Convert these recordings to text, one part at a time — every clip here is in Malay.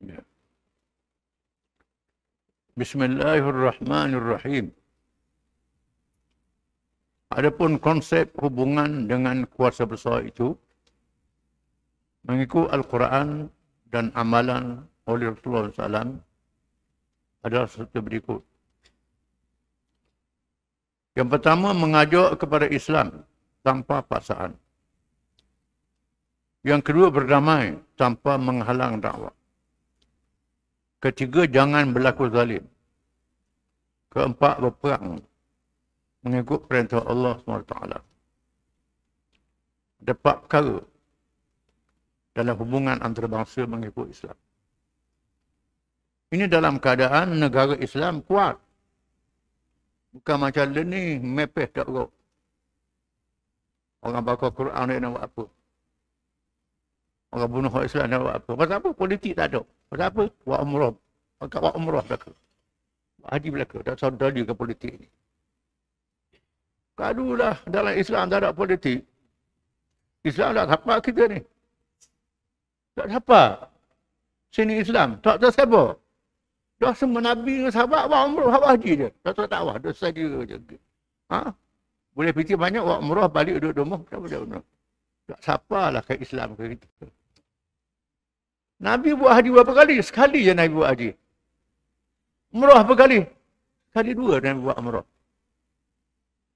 Ya. Bismillahirrahmanirrahim. Adapun konsep hubungan dengan kuasa besar itu, mengikut Al-Quran dan amalan oleh Rasulullah SAW adalah seperti berikut. Yang pertama, mengajak kepada Islam tanpa paksaan. Yang kedua, berdamai tanpa menghalang dakwah. Ketiga, jangan berlaku zalim. Keempat, berperang mengikut perintah Allah SWT. Ada 4 perkara dalam hubungan antarabangsa mengikut Islam. Ini dalam keadaan negara Islam kuat. Bukan macam ni mepeh tak urut. Orang baca Quran dia nak buat apa? Orang bunuh orang Islam nak buat apa? Pasal apa? Politik tak ada. Pasal apa? Buat umrah. Buat umrah belaka. Buat haji belaka. Tak saudara ke politik ni. Kadulah dalam Islam tak ada politik. Islam tak siapa kita ni. Tak siapa. Sini Islam. Tak tahu siapa. Dah semua Nabi dengan sahabat buat umrah, buat haji je. Tak tahu dakwah. Dah saja je. Ha? Boleh fikir banyak buat umrah, balik duduk rumah. Tak boleh umrah. Tak siapalah ke Islam ke kita. Nabi buat haji berapa kali? Sekali je Nabi buat haji. Umrah berapa kali? Sekali 2 Nabi buat umrah.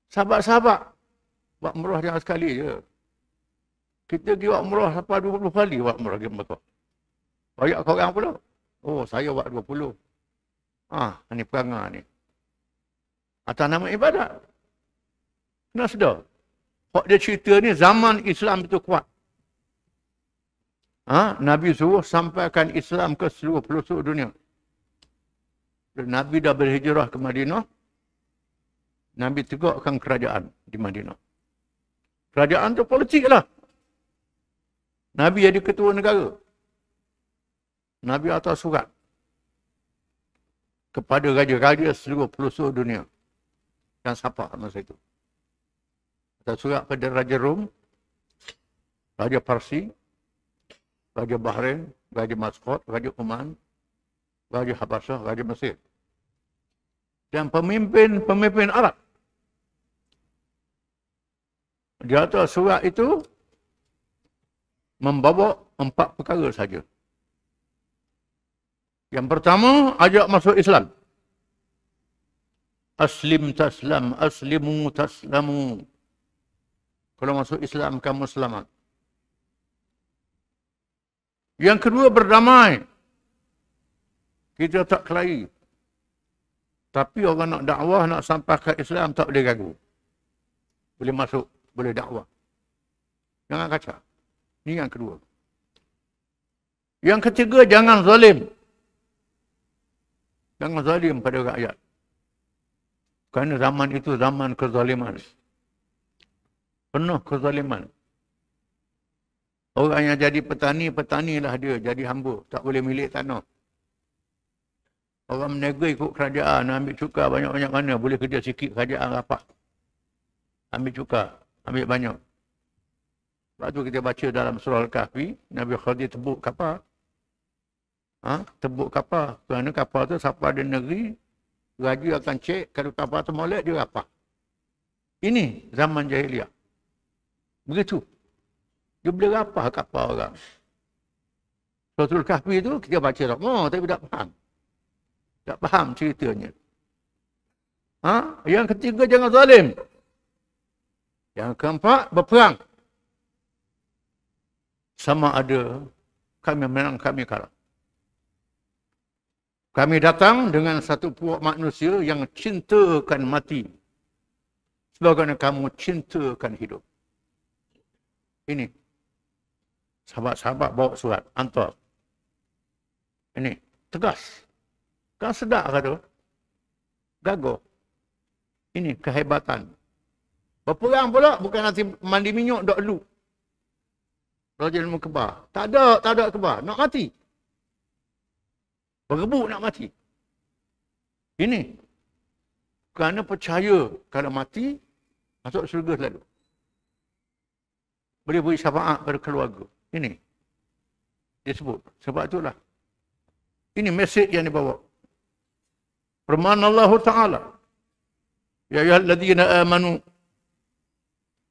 Sahabat-sahabat buat umrah jangan sekali je. Kita pergi buat umrah sampai 20 kali buat umrah pergi Mekah. Banyak korang pula. Oh, saya buat 20. Ini perangai ni. Atas nama ibadat. Kena sedar. Hak dia cerita ni zaman Islam itu kuat. Nabi suruh sampaikan Islam ke seluruh pelosok dunia. Nabi dah berhijrah ke Madinah. Nabi tegakkan kerajaan di Madinah. Kerajaan tu politik lah. Nabi jadi ketua negara. Nabi atas surat kepada raja-raja seluruh pelosok dunia yang sapa masa itu. Atas surat pada Raja Rom, Raja Parsi, Raja Bahrain, Raja Maskat, Raja Oman, Raja Habasyah, Raja Mesir. Dan pemimpin Arab. Di atas surat itu membawa 4 perkara saja. Yang pertama, ajak masuk Islam. Aslim taslam, aslimu taslamu. Kalau masuk Islam, kamu selamat. Yang kedua, berdamai. Kita tak kelahi. Tapi orang nak dakwah, nak sampai ke Islam, tak boleh gagu. Boleh masuk, boleh dakwah. Jangan kacau. Ini yang kedua. Yang ketiga, jangan zalim. Jangan zalim pada rakyat. Kerana zaman itu zaman kezaliman. Penuh kezaliman. Orang yang jadi petani, petanilah dia. Jadi hamba. Tak boleh milik tanah. Orang meniaga ikut kerajaan. Ambil cukai banyak-banyak mana. Boleh kerja sikit kerajaan rapat. Ambil cukai. Ambil banyak. Sebab tu kita baca dalam surah Al-Kahfi. Nabi Khadir tebuk kapal. Tebuk kapal. Kerana kapal tu siapa ada negeri. Raja akan cek. Kalau kapal tu molek, dia rapat. Ini zaman jahiliah. Begitu. Dia boleh rapah kapal orang. Surah Al-Kahfi tu kita baca tak. Tapi tak faham. Tak faham ceritanya. Yang ketiga, jangan zalim. Yang keempat, berperang. Sama ada kami menang, kami kalah. Kami datang dengan satu puak manusia yang cintakan mati. Sebagaimana kamu cintakan hidup. Ini. Sahabat-sahabat bawa surat. Hantar. Ini. Tegas. Kan sedap kata. Gagah. Ini kehebatan. Berperang pula bukan nanti mandi minyak dok lu. Raja ilmu kebal. Tak ada kebal. Nak mati. Berebut nak mati. Ini. Kerana percaya kalau mati, masuk syurga selalu. Boleh beri syafaat pada keluarga. Ini. Dia sebut. Sebab itulah. Ini mesej yang dibawa. Firman Allah Ta'ala, Ya ayyuhalladzina amanu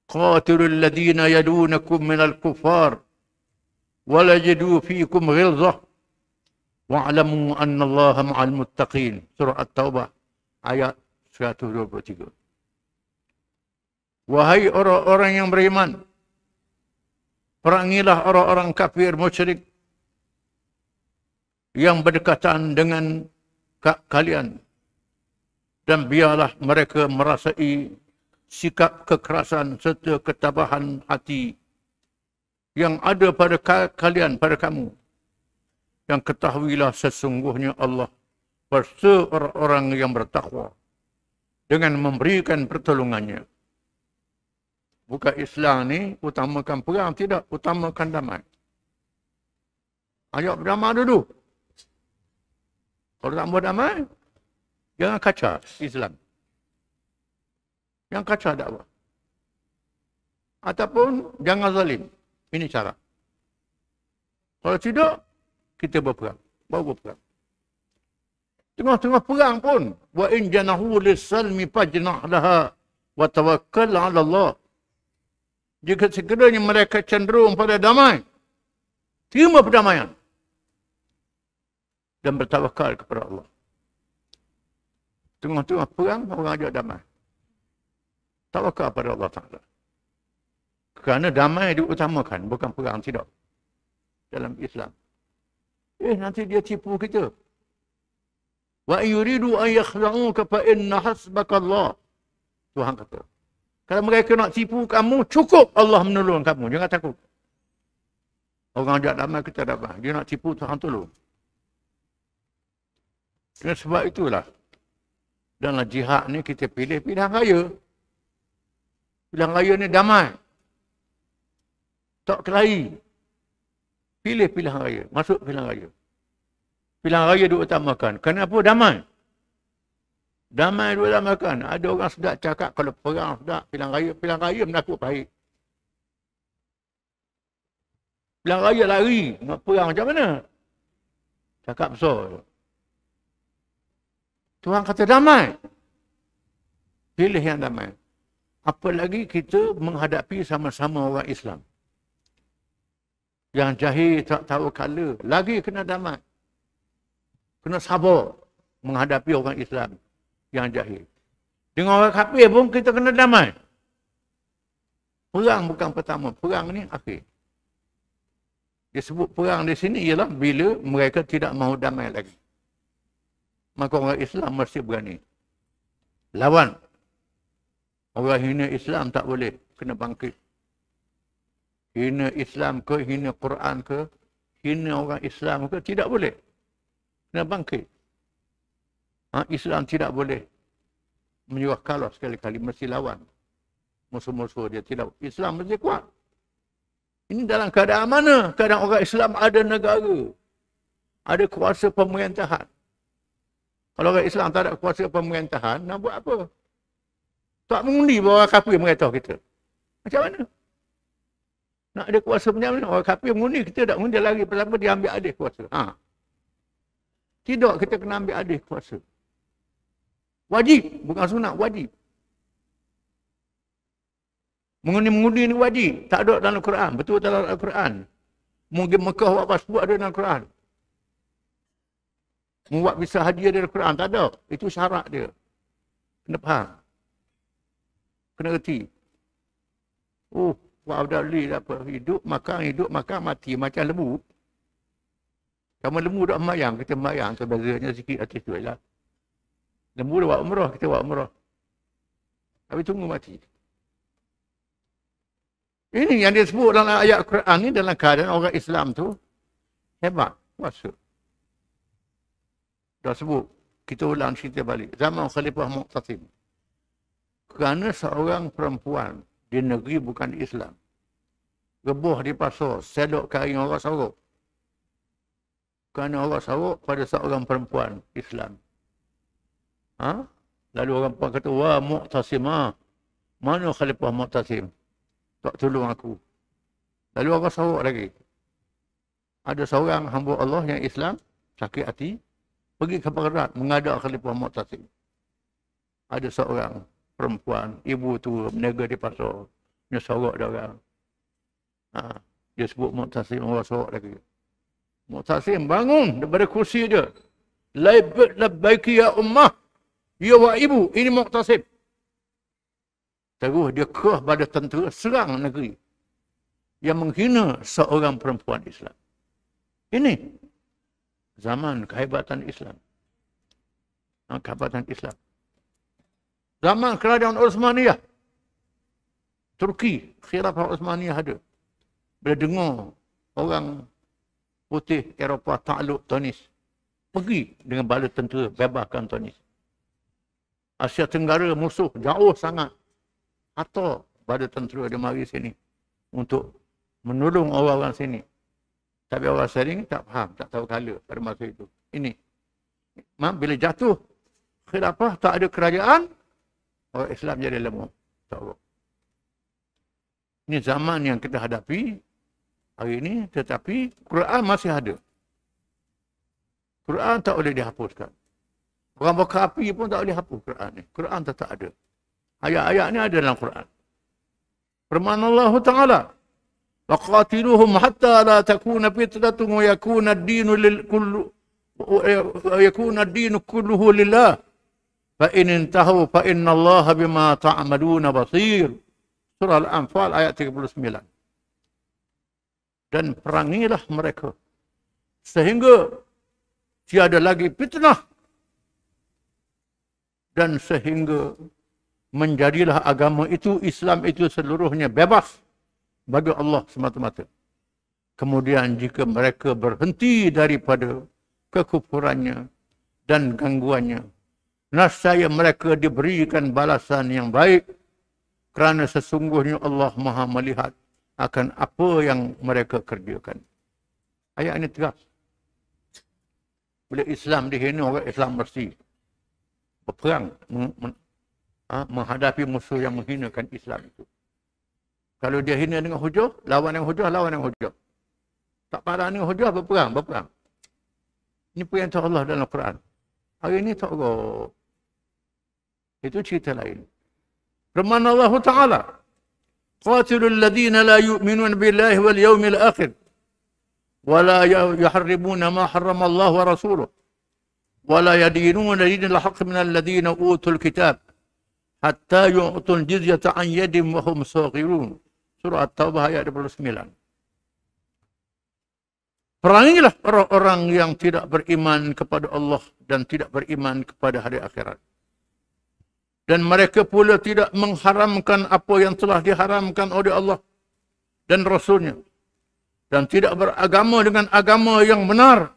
qatilul ladzina yadunakum minal kuffar wa la yajidu fiikum ghilzah wa'lamu annallaha ma'al muttaqin. Surah At-Taubah ayat 123. Wahai orang-orang yang beriman, perangilah orang-orang kafir musyrik yang berdekatan dengan kalian, dan biarlah mereka merasai sikap kekerasan serta ketabahan hati yang ada pada kalian, pada kamu. Dan ketahuilah sesungguhnya Allah bersama orang-orang yang bertakwa dengan memberikan pertolongannya. Bukan Islam ni utamakan perang, tidak, utamakan damai. Ajak berdamai dulu. Kalau tak berdamai, jangan kacau Islam. Yang kacau dakwah. Ataupun jangan zalim. Ini cara. Kalau tidak, kita berperang. Baru berperang. Tengah-tengah perang pun, wa in janahu lis-salmi fajnah laha wa tawakkal 'ala Allah. Jika sekiranya mereka cenderung pada damai, terima perdamaian dan bertawakal kepada Allah. Tengah-tengah perang, orang ajak damai. Tawakal pada Allah Ta'ala. Kerana damai diutamakan, bukan perang, tidak. Dalam Islam. Nanti dia tipu kita. Wa yuridu an yakhda'uka fa inna hasbaka Allah. Tuhan kata, kalau mereka nak tipu kamu, cukup Allah menolong kamu. Jangan takut. Orang ajak damai, kita damai. Dia nak tipu, Tuhan tolong. Dan sebab itulah, dalam jihad ni kita pilih pilihan raya. Pilihan raya ni damai. Tak kelahi. Pilih pilihan raya. Masuk pilihan raya. Pilihan raya diutamakan. Kenapa damai? Damai diutamakan. Ada orang sedap cakap kalau perang sedap. Pilihan raya menakut baik. Pilihan raya lari. Nak perang macam mana? Cakap besar. Tuhan kata damai. Pilih yang damai. Apalagi kita menghadapi sama-sama orang Islam. Yang jahil tak tahu kala. Lagi kena damai. Kena sabar menghadapi orang Islam yang jahil. Dengan orang kafir pun kita kena damai. Perang bukan pertama. Perang ni akhir. Dia sebut perang di sini ialah bila mereka tidak mahu damai lagi. Maka orang Islam mesti berani lawan. Orang hina Islam tak boleh, kena bangkit. Hina Islam ke, hina Quran ke, hina orang Islam ke, tidak boleh. Kena bangkit. Islam tidak boleh menyerah kalah sekali-kali, mesti lawan musuh-musuh dia. Tidak. Islam mesti kuat. Ini dalam keadaan mana? Keadaan orang Islam ada negara. Ada kuasa pemerintahan. Kalau orang Islam tak ada kuasa pemerintahan, nak buat apa? Tak mengundi bahawa orang kafir merintah kita. Macam mana? Nak ada kuasa macam mana? Orang kafir mengundi, kita tak mengundi lagi. Pertama dia ambil alih kuasa. Tidak, kita kena ambil alih kuasa. Wajib, bukan sunat, wajib. Mengundi ni wajib. Tak ada dalam Al-Quran. Betul dalam Al-Quran. Mungkin Mekah buat pasport ada dalam Al-Quran. Membuat visa haji ada dalam Al-Quran. Tak ada. Itu syarat dia. Kena faham. Kena erti. Oh, buat abdali apa? Hidup makan, mati. Macam lembu. Kamu lembu dah memayang, kita memayang. So, bezanya sikit atas tu lah. Lembu dah buat umrah, kita buat umrah. Tapi tunggu mati. Ini yang disebut dalam ayat Quran ni, dalam keadaan orang Islam tu hebat, kuasa. Dah sebut, kita ulang cerita balik. Zaman Khalifah Mu'tasim. Kerana seorang perempuan di negeri bukan Islam, rebuh di pasar, selok kain orang sorok. Kerana orang sorok pada seorang perempuan Islam. Lalu orang perempuan kata, wah Mu'tasimah, mana Khalifah Mu'tasim? Tak tolong aku. Lalu orang sorok lagi. Ada seorang hamba Allah yang Islam, sakit hati, pergi ke Baghdad menghadap Khalifah Mu'tasim. Ada seorang perempuan, ibu tua, berniaga di pasar, dia sorok dia orang. Dia sebut Mu'tasim, orang sorok lagi. Mu'tasim bangun daripada kursi dia. Labbaiki ya ummah, ya wa ibu, ini Mu'tasim. Terus dia kerah pada tentera, serang negeri yang menghina seorang perempuan Islam. Ini zaman kehebatan Islam. Kehebatan Islam. Zaman kerajaan Utsmaniyah, Turki, Khilafah Utsmaniyah ada. Bila dengar orang putih Eropah takluk Tunis, pergi dengan bala tentera bebaskan Tunis. Asia Tenggara musuh jauh sangat. Atau bala tentera dia mari sini untuk menolong orang-orang sini. Tapi orang sini tak faham, tak tahu kala pada masa itu. Ini. Bila jatuh khilafah, tak ada kerajaan, orang Islam jadi lemah. Ini zaman yang kita hadapi hari ini, tetapi Quran masih ada. Quran tak boleh dihapuskan. Orang bakar api pun tak boleh hapus Quran ni. Quran tetap ada. Ayat-ayat ni ada dalam Quran. Firman Allah Ta'ala, وَقَاتِلُهُمْ حَتَّى لَا تَكُونَ فِتْنَةٌ وَيَكُونَ الدِّينُ كُلُّهُ لِلَّهِ فَإِنِ انْتَهُوا فَإِنَّ اللَّهَ بِمَا تَعْمَلُونَ بَصِيرٌ. Surah Al-Anfal ayat 39. Dan perangilah mereka sehingga tiada lagi fitnah dan sehingga menjadilah agama itu, Islam itu seluruhnya bebas bagi Allah semata-mata. Kemudian jika mereka berhenti daripada kekufurannya dan gangguannya, nescaya mereka diberikan balasan yang baik, kerana sesungguhnya Allah Maha melihat akan apa yang mereka kerjakan. Ayat ini tegas. Bila Islam dihina, orang Islam mesti berperang menghadapi musuh yang menghinakan Islam itu. Kalau dia hina dengan hujah, lawan dengan hujah, lawan dengan hujah. Tak parah dengan hujah, berperang. Ini perintah Allah dalam Quran. Hari ini tak ada. Itu cerita lain. Firman Allah Ta'ala, qatilul ladhina la yu'minun billahi wal yawmil akhir wa la yuharrimuna ma harrama Allah wa rasuluh wa la yadinuna dinal haqq minal ladhina utul kitab hatta yu'tul jizyata an yadim wa hum saghirun. Surah At-Taubah ayat 29. Perangilah orang-orang yang tidak beriman kepada Allah dan tidak beriman kepada hari akhirat. Dan mereka pula tidak mengharamkan apa yang telah diharamkan oleh Allah dan Rasulnya. Dan tidak beragama dengan agama yang benar,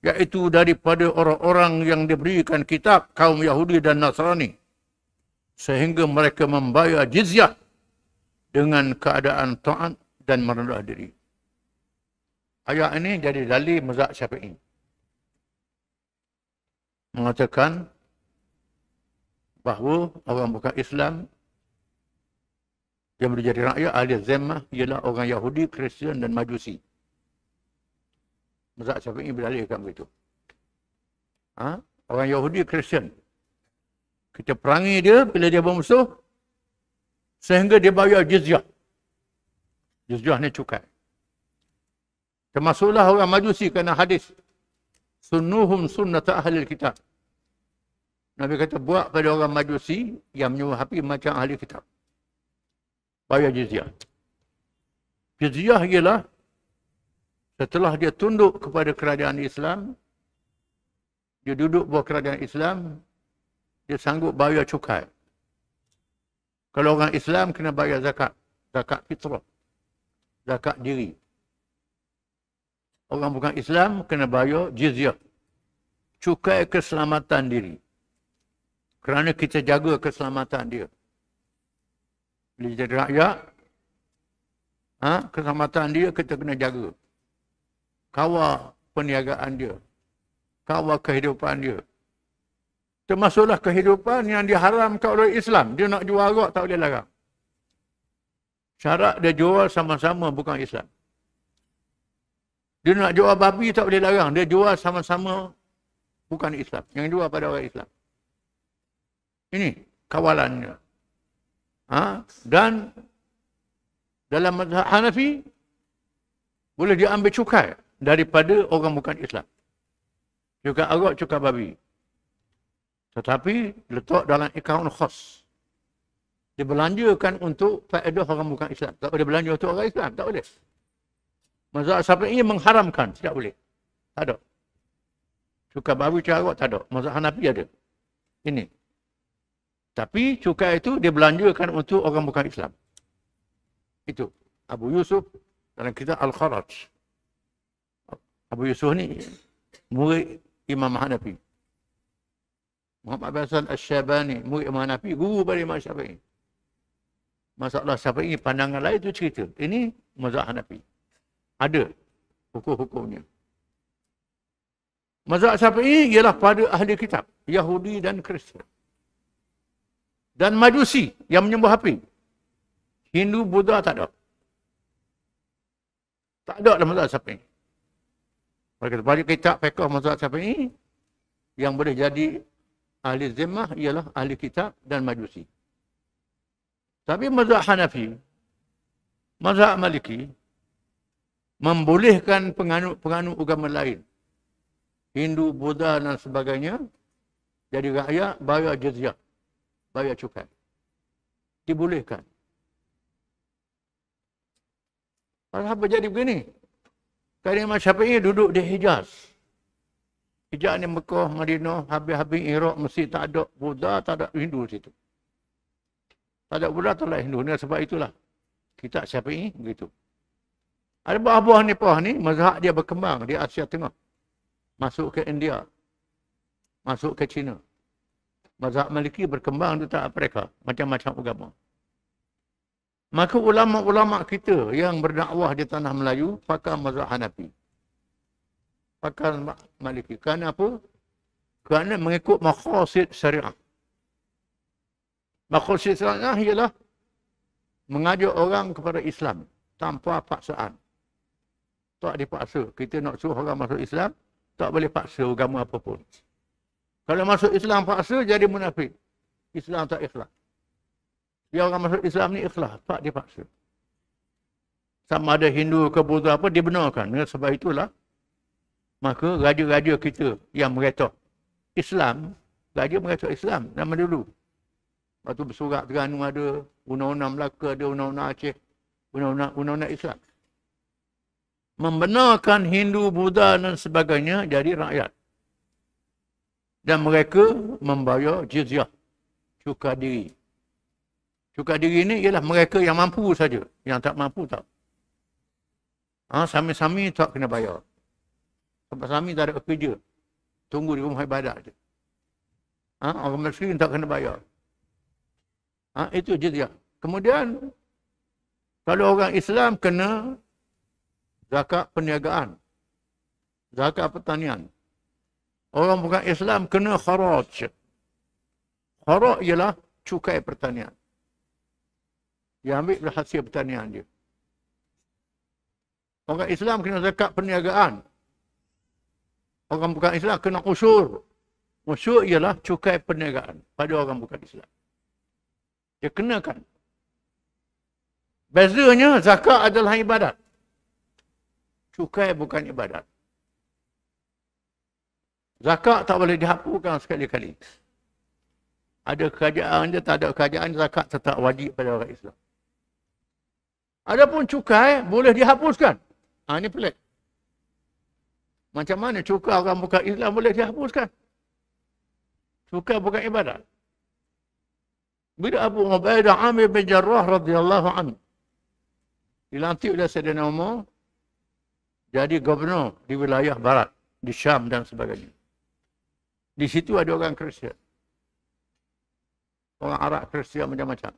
iaitu daripada orang-orang yang diberikan kitab, kaum Yahudi dan Nasrani, sehingga mereka membayar jizyah dengan keadaan taat dan merendah diri. Ayat ini jadi dalil mazhab Syafi'i. Mengatakan bahawa orang bukan Islam yang menjadi rakyat ahli zimmah ialah orang Yahudi, Kristian dan Majusi. Mazhab Syafi'i berdalilkan begitu. Orang Yahudi, Kristian, kita perangi dia bila dia bermusuh sehingga dia bayar jizyah. Jizyah ni cukai. Termasuklah orang Majusi kerana hadis sunnuhum sunnata ahli kitab. Nabi kata buat pada orang Majusi yang menyuruh api macam ahli kitab. Bayar jizyah. Jizyah ialah setelah dia tunduk kepada kerajaan Islam, dia duduk bawah kerajaan Islam, dia sanggup bayar cukai. Kalau orang Islam kena bayar zakat. Zakat fitrah. Zakat diri. Orang bukan Islam kena bayar jizyah. Cukai keselamatan diri. Kerana kita jaga keselamatan dia. Bila jadi rakyat, keselamatan dia kita kena jaga. Kawal perniagaan dia. Kawal kehidupan dia. Termasuklah kehidupan yang diharamkan oleh Islam. Dia nak jual arak, tak boleh larang. Syarat dia jual sama-sama bukan Islam. Dia nak jual babi tak boleh larang. Dia jual sama-sama bukan Islam. Yang jual pada orang Islam. Ini kawalannya. Dan dalam mazhab Hanafi, boleh diambil cukai daripada orang bukan Islam. Cukai arak, cukai babi. Tetapi letak dalam akaun khas. Dibelanjakan untuk faedah orang bukan Islam. Tak boleh belanja untuk orang Islam. Tak boleh. Mazhab Syafi'i mengharamkan. Tidak boleh. Tak ada. Cukai babi, cukai arak tak ada. Mazhab Hanafi ada. Ini. Tapi cukai itu dibelanjakan untuk orang bukan Islam. Itu. Abu Yusuf dalam kitab Al-Kharaj. Abu Yusuf ni murid Imam Hanafi. Muhammad bin Hasan Asy-Syabani, murid Imam Hanafi, guru pada Imam Syafi'i. Masalah Syafi'i pandangan lain itu cerita. Ini mazhab Hanafi. Ada hukum-hukumnya. Mazhab Syafi'i ialah pada ahli kitab, Yahudi dan Kristian. Dan Majusi yang menyembah api. Hindu, Buddha tak ada. Tak ada dalam mazhab Syafi'i. Pada kitab fiqh mazhab Syafi'i, yang boleh jadi ahli zimmah ialah ahli kitab dan Majusi. Tapi mazhab Hanafi, mazhab Maliki, membolehkan penganut agama lain. Hindu, Buddha dan sebagainya, jadi rakyat bayar jizyah, bayar cukai. Dibolehkan. Kenapa jadi begini? Kerana Imam Syafi'i duduk di Hijaz. Hijaz ni Mekah, Madinah, habis-habis Iraq, mesti tak ada Buddha, tak ada Hindu situ. Tak ada Buddha, tak ada Hindu. Sebab itulah kitab Syafi'i begitu. Ada buah-buah Nipah ni, mazhab dia berkembang di Asia Tengah. Masuk ke India. Masuk ke China. Mazhab Maliki berkembang di Afrika. Macam-macam agama. Maka ulama-ulama kita yang berdakwah di tanah Melayu pakai mazhab Hanafi. Pakai Maliki. Kerana apa? Kerana mengikut maqasid syariah. Maqasid syariah ialah mengajak orang kepada Islam tanpa paksaan. Tak dipaksa. Kita nak suruh orang masuk Islam, tak boleh paksa agama apapun. Kalau masuk Islam paksa, jadi munafik. Islam tak ikhlas. Dia orang masuk Islam ni ikhlas, tak dipaksa. Sama ada Hindu ke Buddha apa, dibenarkan. Sebab itulah, maka raja-raja kita yang mereka Islam, raja mereka Islam zaman dulu. Lepas tu bersurat Terengganu ada, undang-undang Melaka ada, undang-undang Aceh, undang-undang Islam. Membenarkan Hindu, Buddha dan sebagainya jadi rakyat. Dan mereka membayar jizyah, cukai diri. Cukai diri ni ialah mereka yang mampu saja. Yang tak mampu tak. Sami-sami tak kena bayar. Sebab sami tak ada kerja. Tunggu di rumah ibadat je. Orang miskin tak kena bayar. Itu jizyah. Kemudian, kalau orang Islam kena zakat perniagaan. Zakat pertanian. Orang bukan Islam kena kharaj. Kharaj ialah cukai pertanian. Dia ambil hasil pertanian dia. Orang Islam kena zakat perniagaan. Orang bukan Islam kena usyur. Usyur ialah cukai perniagaan pada orang bukan Islam. Dia kenakan. Bezanya zakat adalah ibadat. Cukai bukan ibadat. Zakat tak boleh dihapuskan sekali-kali. Ada kerajaan dia, tak ada kerajaan, zakat tetap wajib pada orang Islam. Adapun cukai boleh dihapuskan. Ini pelik. Macam mana cukai orang bukan Islam boleh dihapuskan? Cukai bukan ibadat. Bila Abu Ubaidah Amir bin Jarrah radhiyallahu anhu dilantik oleh Sayyidina Umar jadi gubernur di wilayah barat, di Syam dan sebagainya. Di situ ada orang Kristian. Orang Arab Kristian macam-macam.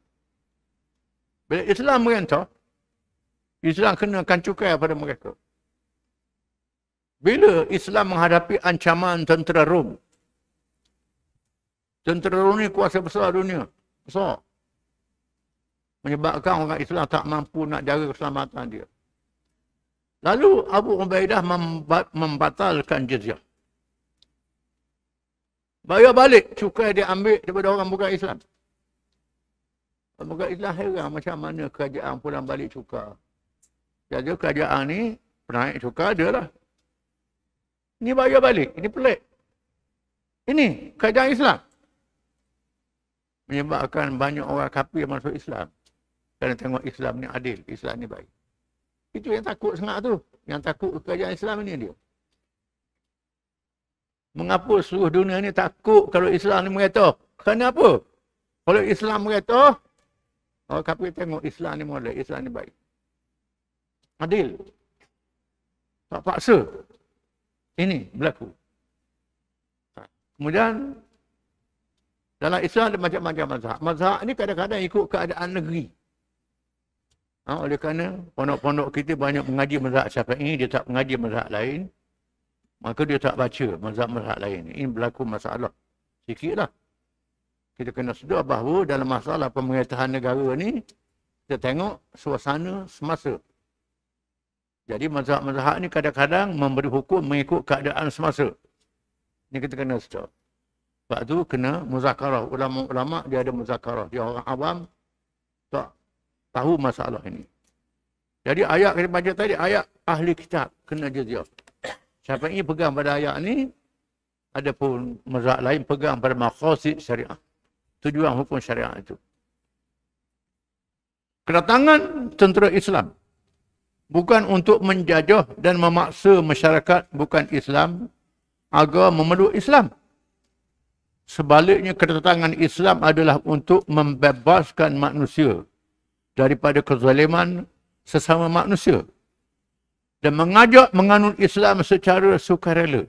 Bila Islam merentah, Islam kenakan cukai pada mereka. Bila Islam menghadapi ancaman tentera Rom. Tentera Rom ni kuasa besar dunia. Besar. Menyebabkan orang Islam tak mampu nak jaga keselamatan dia. Lalu Abu Ubaidah membatalkan jizyah. Bayar balik cukai dia ambil daripada orang bukan Islam. Orang bukan Islam heran macam mana kerajaan pulang balik cukai. Jadi kerajaan ni penaik cukai dia lah. Ini bayar balik. Ini pelik. Ini kerajaan Islam. Menyebabkan banyak orang kafir masuk Islam. Kerana tengok Islam ni adil. Islam ni baik. Itu yang takut sangat tu. Yang takut kerajaan Islam ni dia. Mengapa seluruh dunia ni takut kalau Islam ni merata? Kerana apa? Kalau Islam merata, orang kafir tengok Islam ni molek, Islam ni baik. Adil. Tak paksa. Ini berlaku. Kemudian, dalam Islam ada macam-macam mazhab. Mazhab ni kadang-kadang ikut keadaan negeri. Oleh kerana pondok-pondok kita banyak mengaji mazhab Syafi'i, dia tak mengaji mazhab lain. Maka dia tak baca mazhab-mazhab lain. Ini berlaku masalah. Sikitlah. Kita kena sedar bahawa dalam masalah pemerintahan negara ni, kita tengok suasana semasa. Jadi mazhab-mazhab ni kadang-kadang memberi hukum mengikut keadaan semasa. Ini kita kena sedar. Sebab tu kena muzakarah. Ulama-ulama dia ada muzakarah. Dia orang awam tak tahu masalah ini. Jadi ayat kita baca tadi, ayat ahli kitab kena jizyah. Syafi'i pegang pada ayat ni, adapun mazhab lain pegang pada maqasid syariah. Tujuan hukum syariah itu. Kedatangan tentera Islam bukan untuk menjajah dan memaksa masyarakat bukan Islam agar memeluk Islam. Sebaliknya kedatangan Islam adalah untuk membebaskan manusia daripada kezaliman sesama manusia dan mengajak menganut Islam secara sukarela.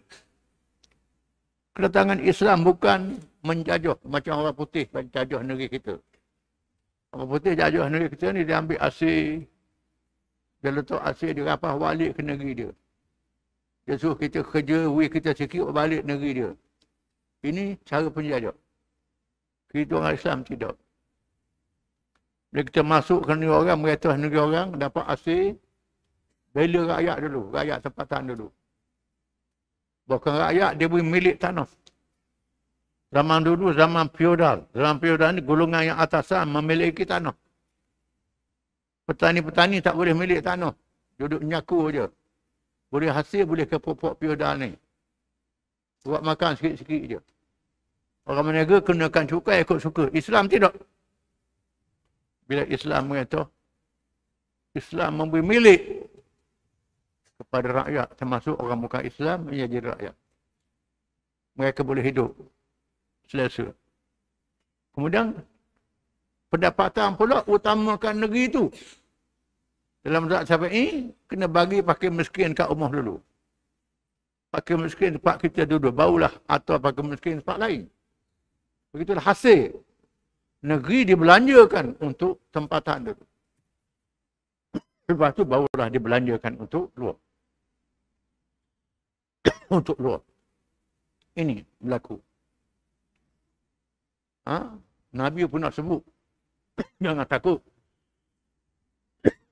Kedatangan Islam bukan menjajah macam orang putih menjajah negeri kita. Orang putih jajah negeri kita ni, dia ambil asir, dia letak asir, dia rapah balik ke negeri dia. Dia suruh kita kerja, kita sikit balik negeri dia. Ini cara penjajah. Kita orang Islam tidak. Bila kita masuk ke negeri orang, meretah negeri orang, dapat asir, bela rakyat dulu, rakyat tempatan dulu. Bukan rakyat, dia boleh milik tanah. Zaman dulu, zaman feodal. Zaman feodal ni golongan yang atasan memiliki tanah. Petani-petani tak boleh milik tanah. Duduk nyaku je. Boleh hasil, boleh ke pokok feodal ni. Buat makan sikit-sikit je. Orang meniaga kenakan cukai ikut suka. Islam tidak. Bila Islam mengata, Islam memberi milik kepada rakyat, termasuk orang bukan Islam, ia jadi rakyat. Mereka boleh hidup selesa. Kemudian, pendapatan pula utamakan negeri itu. Dalam mazhab Syafi'i, kena bagi fakir miskin kat rumah dulu. Fakir miskin tempat kita duduk, barulah atau fakir miskin tempat lain. Begitulah hasil. Negeri dibelanjakan untuk tempatan dulu. Lepas tu barulah dibelanjakan untuk luar. Untuk luar. Ini berlaku. Nabi pun nak sebut. Jangan takut.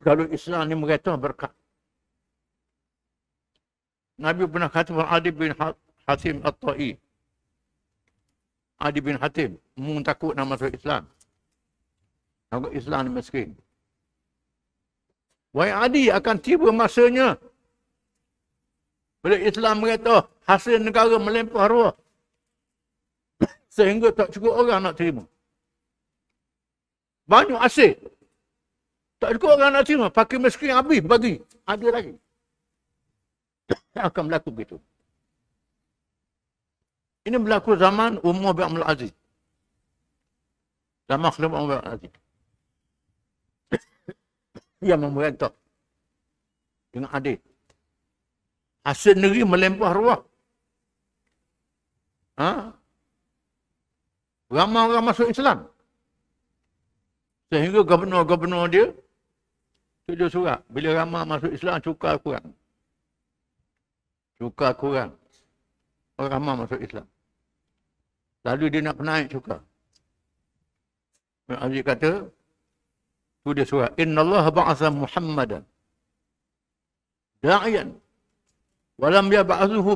Kalau Islam ni merata berkat. Nabi pernah kata kepada Adi bin Hatim At-Ta'i. Adi bin Hatim. Mu takut nak masuk Islam. Takut Islam ni miskin. Wahai Adi, akan tiba masanya bila Islam merata hasil negara melempah ruah sehingga tak cukup orang nak terima. Banyak hasil. Tak cukup orang nak terima. Fakir miskin habis bagi. Ada lagi. Akan berlaku begitu. Ini berlaku zaman Umar bin Abdul Aziz. Zaman Khalifah Umar bin Abdul Aziz. Yang memerintah dengan adil. Hasil negeri melempah ruah. Ramai orang masuk Islam. Sehingga gubernur-gubernur dia tujuh surat. Bila ramai masuk Islam, cukai kurang. Cukai kurang. Orang ramai masuk Islam. Lalu dia nak naik cukai. Aziz kata, tu dia surat. Inna Allah ba'asa Muhammadan da'iyan walam yab'athuhu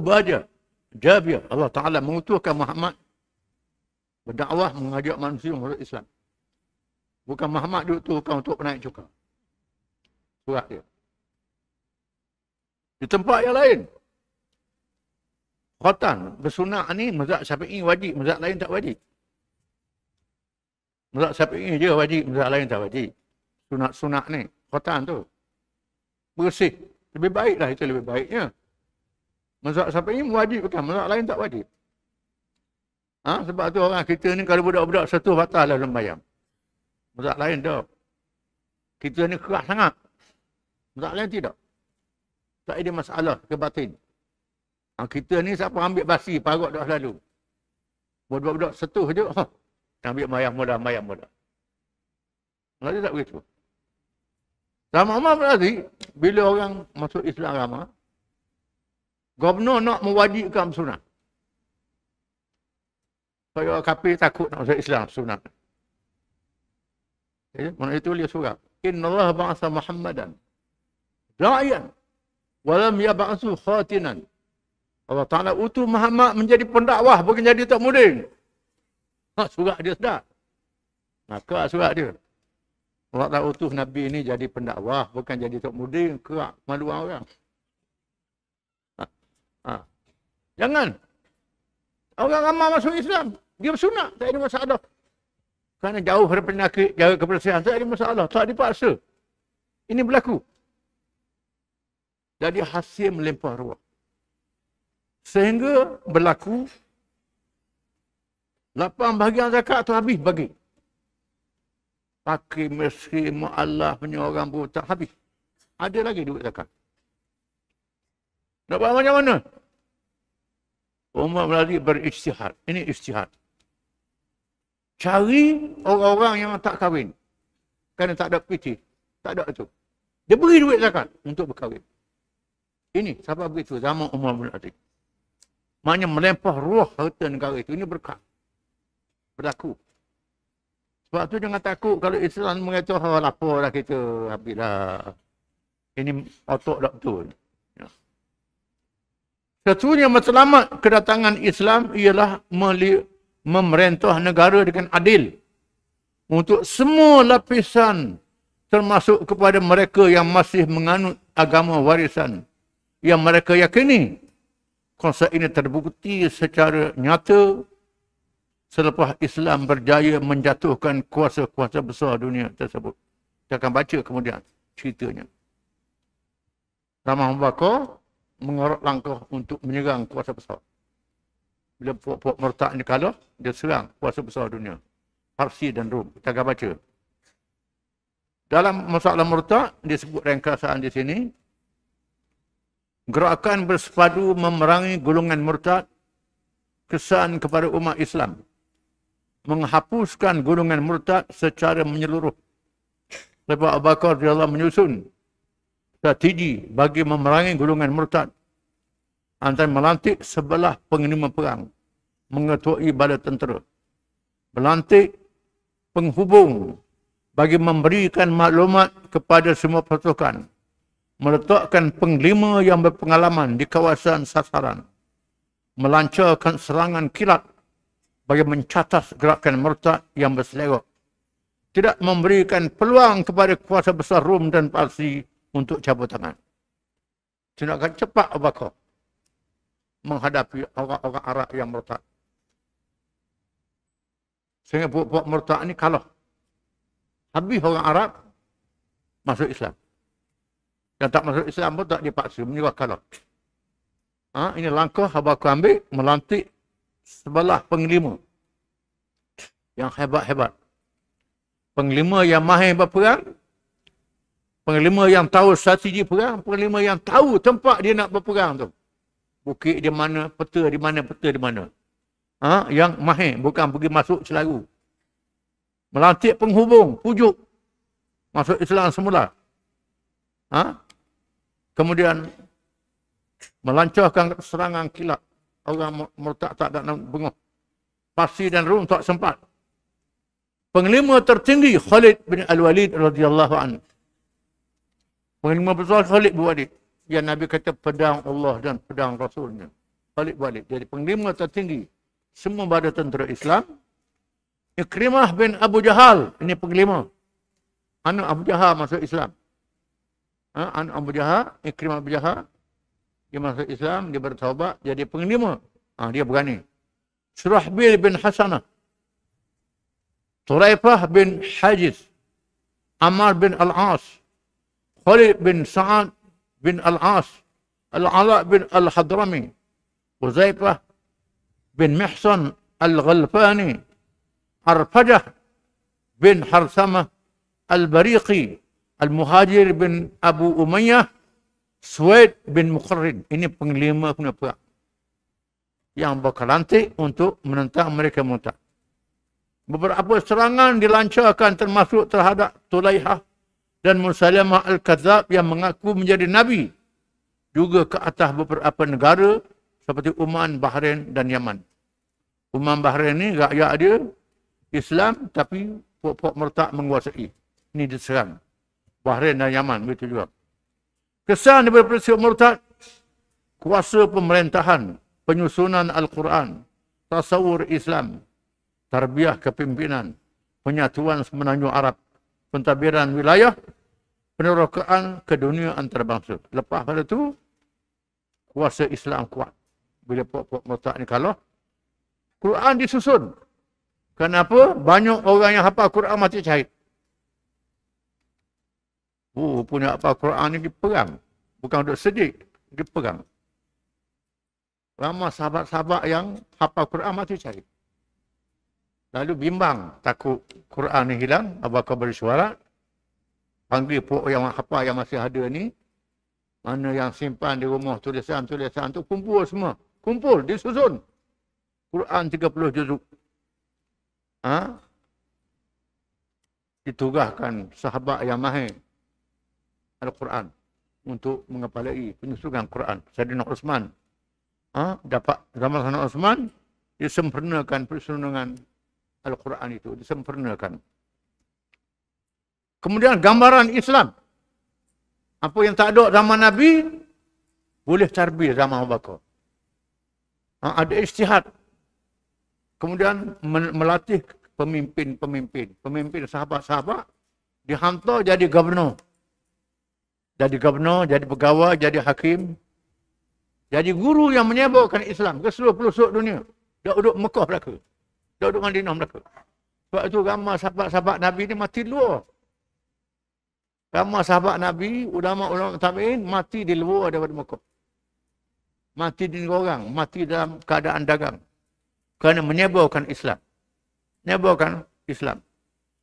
jabiyah. Allah Ta'ala mengutuskan Muhammad berdakwah mengajak manusia masuk Islam. Bukan Muhammad diutuskan untuk naik cuka. Surat dia. Di tempat yang lain, khotan bersunat ni mazhab Syafi'i wajib, mazhab lain tak wajib. Mazhab Syafi'i je wajib, mazhab lain tak wajib. Sunat-sunat ni, khotan tu bersih. Lebih baiklah, itu lebih baiknya. Mazhab Syafi'i mewajibkan, mazhab lain tak wajib. Sebab tu orang kita ni kalau budak-budak satu batal lah sembahyang. Mazhab lain tak. Kita ni keras sangat. Mazhab lain tidak. Tak ada masalah ke batin. Kita ni siapa ambil basi, parut dah lalu. Budak-budak setuh je, ambil mayam mula. Malah tak begitu. Sama Umar berarti, bila orang masuk Islam agama, Gubernur nak mewajibkan sunat. Supaya kafir takut nak masuk Islam sunat. Mana itu dia surat. Inna Allah ba'asa Muhammadan da'iyan walam yab'asu khatinan. Allah Ta'ala utus Muhammad menjadi pendakwah, bukan jadi tak muding. Surat dia sedap. Maka surat dia. Allah Ta'ala utus Nabi ini jadi pendakwah, bukan jadi tak muding, kerak malu orang. Jangan. Orang ramai masuk Islam, dia bersunat, tak ada masalah. Kerana jauh dari penyakit, jauh kebersihan, tak ada masalah, tak dipaksa. Ini berlaku. Jadi hasil melempar ruah. Sehingga berlaku 8 bahagian zakat tu habis bagi. Fakir, miskin, mu'alaf, punya orang buta, habis. Ada lagi duit zakat. Nak buat macam mana? Umar berlari berijtihad. Ini ijtihad. Cari orang-orang yang tak kahwin. Kerana tak ada piti. Tak ada itu. Dia beri duit zakat untuk berkahwin. Ini sebab begitu zaman Umar bin Aziz. Maknanya melempah ruah harta negara itu. Ini berkat. Berlaku. Sebab tu jangan takut kalau Islam mengatakan lapar dah kita. Habislah. Ini otak tak betul. Sesungguhnya matlamat kedatangan Islam ialah memerintah negara dengan adil untuk semua lapisan termasuk kepada mereka yang masih menganut agama warisan yang mereka yakini. Konsep ini terbukti secara nyata selepas Islam berjaya menjatuhkan kuasa-kuasa besar dunia tersebut. Kita akan baca kemudian ceritanya. Ramah Bakar mengarut langkah untuk menyerang kuasa besar. Bila puak-puak murtad ni kalah, dia serang kuasa besar dunia. Parsi dan Rom. Kita akan baca. Dalam masalah murtad, disebut ringkasan di sini. Gerakan bersepadu memerangi golongan murtad, kesan kepada umat Islam. Menghapuskan golongan murtad secara menyeluruh. Sebab Abu Bakar radhiyallahu menyusun strategi bagi memerangi golongan murtad antara melantik sebelah panglima perang mengetuai bala tentera, melantik penghubung bagi memberikan maklumat kepada semua pasukan, meletakkan panglima yang berpengalaman di kawasan sasaran, melancarkan serangan kilat bagi mencatas gerakan murtad yang berselera, tidak memberikan peluang kepada kuasa besar Rom dan Parsi untuk cabut tangan. Tindakan cepat Abu Bakar menghadapi orang-orang Arab yang murtad. Sehingga puak-puak murtad ni kalah. Habis orang Arab masuk Islam. Yang tak masuk Islam pun tak dipaksa, menyerah kalah. Ini langkah Abu Bakar ambil, melantik sebelah panglima yang hebat-hebat. Panglima yang mahir berperang, panglima yang tahu strategi perang, panglima yang tahu tempat dia nak berperang tu. Bukit di mana, peta di mana, peta di mana. Yang mahir, bukan pergi masuk selaru. Melantik penghubung, pujuk. Masuk Islam semula. Kemudian melancarkan serangan kilat. Orang murtad tak ada bengah. Parsi dan Rom tak sempat. Panglima tertinggi Khalid bin Al-Walid radhiyallahu anhu. Panglima besar Khalid bin Walid. yang Nabi kata pedang Allah dan pedang Rasulnya. Balik-balik. Jadi panglima tertinggi semua badan tentera Islam. Ikrimah bin Abu Jahal. Ini panglima. Anak Abu Jahal masuk Islam. Anak Abu Jahal, Ikrimah Abu Jahal. Dia masuk Islam, dia bertaubat, jadi panglima. Dia berani. Surahbil bin Hasanah. Turaifah bin Hajiz. Ammar bin Al-As. Khalid bin Sa'ad bin Al-As. Al-Ala bin Al-Hadrami. Huzaifah bin Mihsan Al-Ghalfani. Arfajah bin Harsamah Al-Bariqi. Al-Muhajir bin Abu Umayyah. Suwaid bin Muqarrin. Ini panglima punya perang yang bakal lantik untuk menentang mereka murtad. Beberapa serangan dilancarkan termasuk terhadap Tulaihah dan Musailamah Al-Kadzab yang mengaku menjadi Nabi. Juga ke atas beberapa negara seperti Oman, Bahrain dan Yaman. Oman, Bahrain ni rakyat dia Islam tapi pokok murtad menguasai. Ini diserang. Bahrain dan Yaman begitu juga. Kesan daripada peristiwa murtad, kuasa pemerintahan, penyusunan Al-Quran, tasawur Islam, tarbiyah kepimpinan, penyatuan semenanjung Arab, pentadbiran wilayah, penerokaan ke dunia antarabangsa. Lepas pada itu, kuasa Islam kuat. Bila pokok murtad ni kalah, Quran disusun. Kenapa? Banyak orang yang hafal Quran mati syahid. Punya hafal Quran ni diperang. Bukan duduk sedih, diperang. Ramai sahabat-sahabat yang hafal Quran mati syahid. Lalu bimbang, takut Quran ni hilang, Abu Bakar bersuara, panggil pokok yang hafal yang masih ada ni, mana yang simpan di rumah tulisan-tulisan tu, kumpul semua. Kumpul, disusun. Quran 30 juzuk. Ditugaskan sahabat yang mahir Al-Quran untuk mengepalai penyusunan Quran. Sayyidina Uthman dapat zaman Sayyidina Uthman disempurnakan penyusunan Al-Quran itu, disempurnakan. Kemudian gambaran Islam. Apa yang tak ada zaman Nabi boleh tarbiyah zaman Abu Bakar. Ada ijtihad. Kemudian melatih pemimpin sahabat-sahabat, dihantar jadi gubernur. Jadi gubernur, jadi pegawai, jadi hakim. Jadi guru yang menyebarkan Islam ke seluruh pelosok dunia. Dia duduk Mekah belaka. Dia duduk Madinah belaka. Sebab itu ramai sahabat-sahabat Nabi ni mati luar. Ramai sahabat Nabi, ulama-ulama tabi'in mati di luar daripada Mekah. Mati di negara orang, mati dalam keadaan dagang. Kerana menyebarkan Islam. Menyebarkan Islam.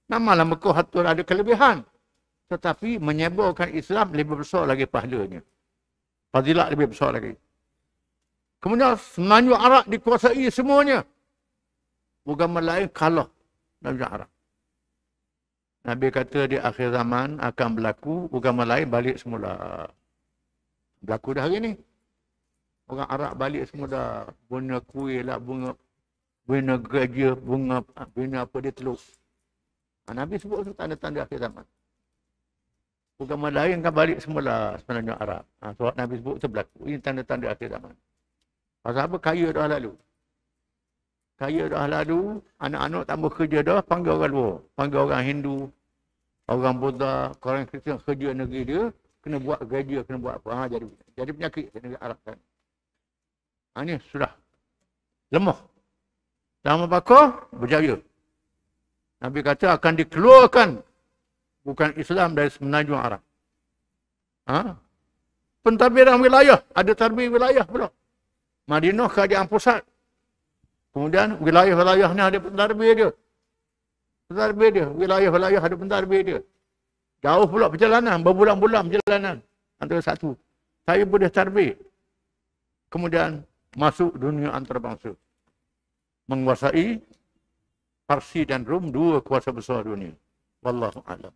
Namalah Mekah hatur ada kelebihan. Tetapi menyebarkan Islam lebih besar lagi pahalanya. Fadilat lebih besar lagi. Kemudian semenanjung Arab dikuasai semuanya. Agama lain kalah semenanjung Arab. Nabi kata di akhir zaman akan berlaku agama lain balik semula. Berlaku dah hari ni. Orang Arab balik semula. Bunga kuih lah, bunga gajah, bunga apa dia telur. Nabi sebut itu tanda-tanda akhir zaman. Agama lain kan balik semula semenanjung Arab. Sebab Nabi sebut itu berlaku. Ini tanda-tanda akhir zaman. Pasal apa? Kaya dah lalu. Kaya dah lalu, anak-anak tak bekerja dah, panggil orang luar. Panggil orang Hindu, orang Buddha, orang Kristian kerja negeri dia, kena buat gaji, kena buat apa. Jadi penyakit di negeri Arab kan. Ini sudah lemah. Zaman Abu Bakar berjaya. Nabi kata akan dikeluarkan bukan Islam dari semenanjung Arab. Pentadbiran wilayah, ada tadbir wilayah pula. Madinah kerajaan pusat. Kemudian wilayah-wilayah ni ada pentadbir dia. Pentadbir dia, wilayah-wilayah ada pentadbir dia. Jauh pula perjalanan, berbulan-bulan perjalanan antara satu. Saya boleh tadbir. Kemudian masuk dunia antarabangsa. Menguasai Parsi dan Rom, dua kuasa besar dunia. Wallahu a'lam.